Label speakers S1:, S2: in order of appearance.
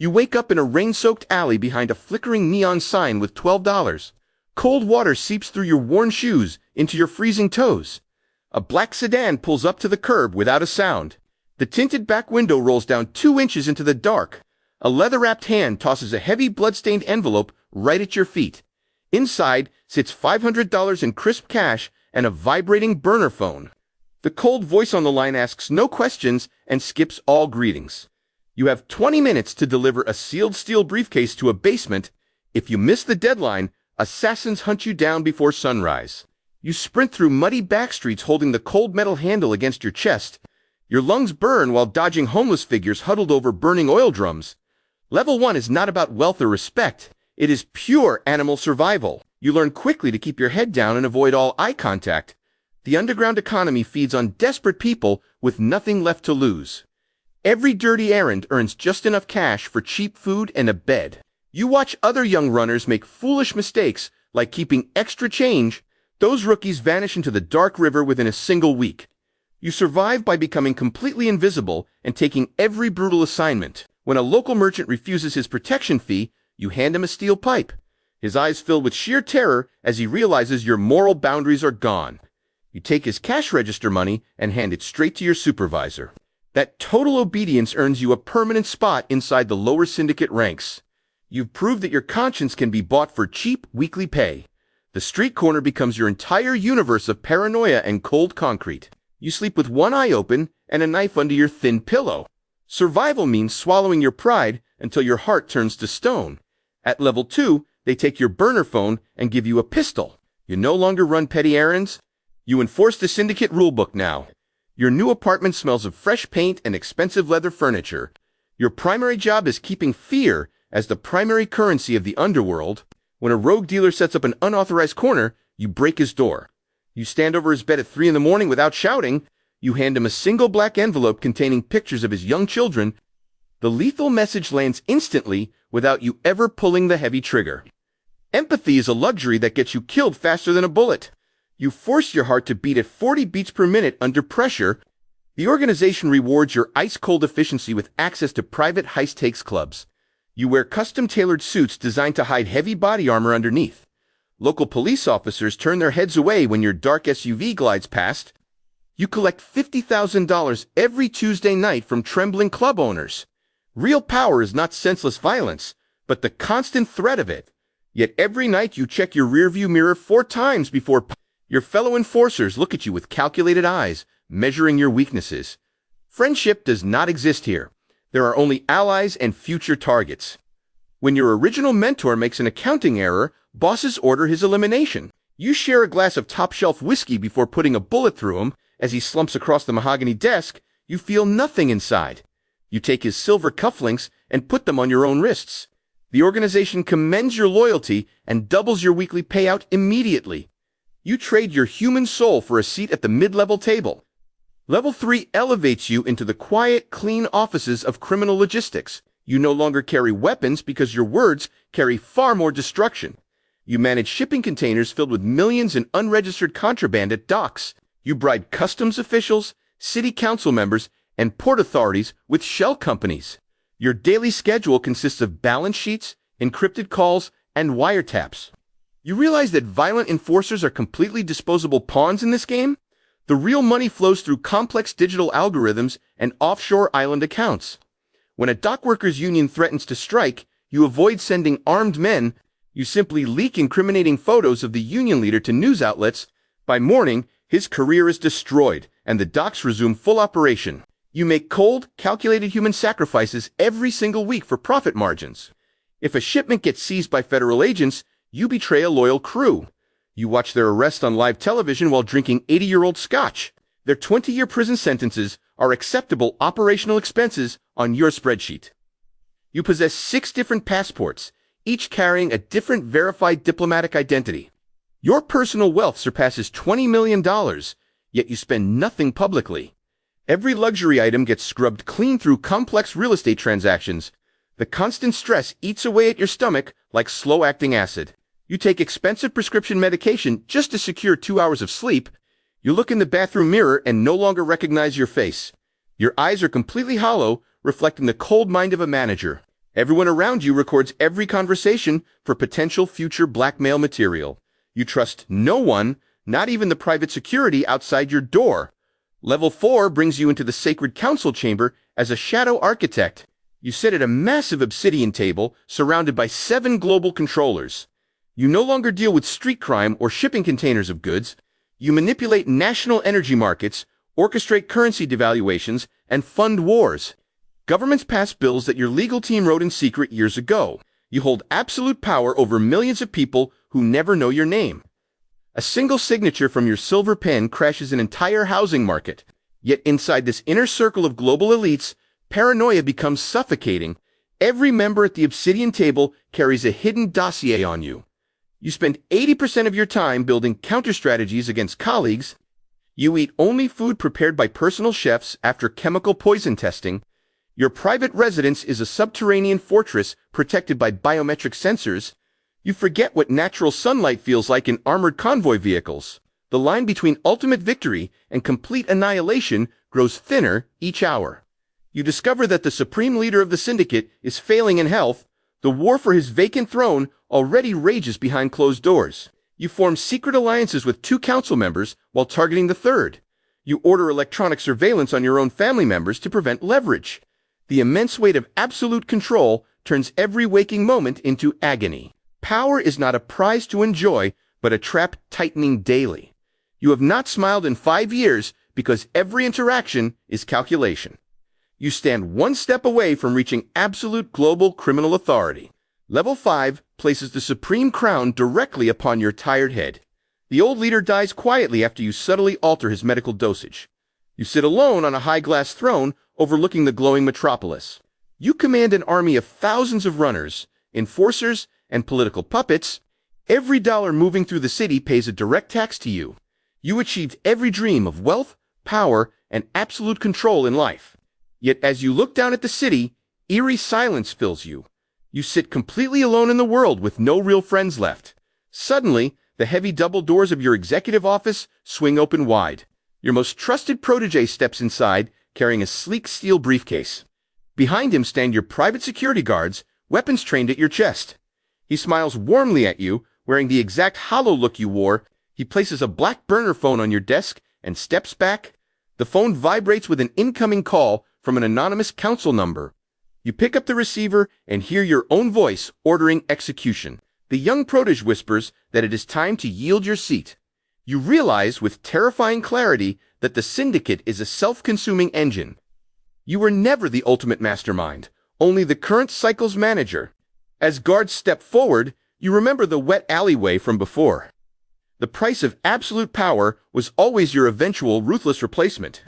S1: You wake up in a rain-soaked alley behind a flickering neon sign with $12. Cold water seeps through your worn shoes into your freezing toes. A black sedan pulls up to the curb without a sound. The tinted back window rolls down 2 inches into the dark. A leather-wrapped hand tosses a heavy blood-stained envelope right at your feet. Inside sits $500 in crisp cash and a vibrating burner phone. The cold voice on the line asks no questions and skips all greetings. You have 20 minutes to deliver a sealed steel briefcase to a basement. If you miss the deadline, assassins hunt you down before sunrise. You sprint through muddy back streets holding the cold metal handle against your chest. Your lungs burn while dodging homeless figures huddled over burning oil drums. Level 1 is not about wealth or respect. It is pure animal survival. You learn quickly to keep your head down and avoid all eye contact. The underground economy feeds on desperate people with nothing left to lose. Every dirty errand earns just enough cash for cheap food and a bed. You watch other young runners make foolish mistakes, like keeping extra change. Those rookies vanish into the dark river within a single week. You survive by becoming completely invisible and taking every brutal assignment. When a local merchant refuses his protection fee, you hand him a steel pipe. His eyes fill with sheer terror as he realizes your moral boundaries are gone. You take his cash register money and hand it straight to your supervisor. That total obedience earns you a permanent spot inside the lower syndicate ranks. You've proved that your conscience can be bought for cheap weekly pay. The street corner becomes your entire universe of paranoia and cold concrete. You sleep with one eye open and a knife under your thin pillow. Survival means swallowing your pride until your heart turns to stone. At level 2, they take your burner phone and give you a pistol. You no longer run petty errands. You enforce the Syndicate rulebook now. Your new apartment smells of fresh paint and expensive leather furniture. Your primary job is keeping fear as the primary currency of the Underworld. When a rogue dealer sets up an unauthorized corner, you break his door. You stand over his bed at 3 in the morning without shouting. You hand him a single black envelope containing pictures of his young children. The lethal message lands instantly without you ever pulling the heavy trigger. Empathy is a luxury that gets you killed faster than a bullet. You force your heart to beat at 40 beats per minute under pressure. The organization rewards your ice-cold efficiency with access to private high-stakes clubs. You wear custom-tailored suits designed to hide heavy body armor underneath. Local police officers turn their heads away when your dark SUV glides past. You collect $50,000 every Tuesday night from trembling club owners. Real power is not senseless violence, but the constant threat of it. Yet every night you check your rearview mirror 4 times before your fellow enforcers look at you with calculated eyes, measuring your weaknesses. Friendship does not exist here. There are only allies and future targets. When your original mentor makes an accounting error, bosses order his elimination. You share a glass of top-shelf whiskey before putting a bullet through him. As he slumps across the mahogany desk, you feel nothing inside. You take his silver cufflinks and put them on your own wrists. The organization commends your loyalty and doubles your weekly payout immediately. You trade your human soul for a seat at the mid-level table. Level 3 elevates you into the quiet, clean offices of criminal logistics. You no longer carry weapons because your words carry far more destruction. You manage shipping containers filled with millions in unregistered contraband at docks. You bribe customs officials, city council members, and port authorities with shell companies. Your daily schedule consists of balance sheets, encrypted calls, and wiretaps. You realize that violent enforcers are completely disposable pawns in this game? The real money flows through complex digital algorithms and offshore island accounts. When a dockworkers union threatens to strike, you avoid sending armed men. You simply leak incriminating photos of the union leader to news outlets. By morning, his career is destroyed, and the docks resume full operation. You make cold, calculated human sacrifices every single week for profit margins. If a shipment gets seized by federal agents, you betray a loyal crew. You watch their arrest on live television while drinking 80-year-old scotch. Their 20-year prison sentences are acceptable operational expenses on your spreadsheet. You possess 6 different passports, each carrying a different verified diplomatic identity. Your personal wealth surpasses $20 million, yet you spend nothing publicly. Every luxury item gets scrubbed clean through complex real estate transactions. The constant stress eats away at your stomach like slow-acting acid. You take expensive prescription medication just to secure 2 hours of sleep. You look in the bathroom mirror and no longer recognize your face. Your eyes are completely hollow, reflecting the cold mind of a manager. Everyone around you records every conversation for potential future blackmail material. You trust no one, not even the private security outside your door. Level 4 brings you into the sacred council chamber as a shadow architect. You sit at a massive obsidian table surrounded by 7 global controllers. You no longer deal with street crime or shipping containers of goods. You manipulate national energy markets, orchestrate currency devaluations, and fund wars. Governments pass bills that your legal team wrote in secret years ago. You hold absolute power over millions of people who never know your name. A single signature from your silver pen crashes an entire housing market. Yet inside this inner circle of global elites, paranoia becomes suffocating. Every member at the obsidian table carries a hidden dossier on you. You spend 80% of your time building counter-strategies against colleagues. You eat only food prepared by personal chefs after chemical poison testing. Your private residence is a subterranean fortress protected by biometric sensors. You forget what natural sunlight feels like in armored convoy vehicles. The line between ultimate victory and complete annihilation grows thinner each hour. You discover that the supreme leader of the Syndicate is failing in health. The war for his vacant throne already rages behind closed doors. You form secret alliances with 2 council members while targeting the third. You order electronic surveillance on your own family members to prevent leverage. The immense weight of absolute control turns every waking moment into agony. Power is not a prize to enjoy, but a trap tightening daily. You have not smiled in 5 years because every interaction is calculation. You stand one step away from reaching absolute global criminal authority. Level 5 places the supreme crown directly upon your tired head. The old leader dies quietly after you subtly alter his medical dosage. You sit alone on a high glass throne overlooking the glowing metropolis. You command an army of thousands of runners, enforcers, and political puppets. Every dollar moving through the city pays a direct tax to you. You achieved every dream of wealth, power, and absolute control in life. Yet as you look down at the city, eerie silence fills you. You sit completely alone in the world with no real friends left. Suddenly, the heavy double doors of your executive office swing open wide. Your most trusted protege steps inside, carrying a sleek steel briefcase. Behind him stand your private security guards, weapons trained at your chest. He smiles warmly at you, wearing the exact hollow look you wore. He places a black burner phone on your desk and steps back. The phone vibrates with an incoming call from an anonymous council number. You pick up the receiver and hear your own voice ordering execution. The young protege whispers that it is time to yield your seat. You realize with terrifying clarity that the Syndicate is a self-consuming engine. You were never the ultimate mastermind, only the current cycle's manager. As guards step forward, you remember the wet alleyway from before. The price of absolute power was always your eventual ruthless replacement.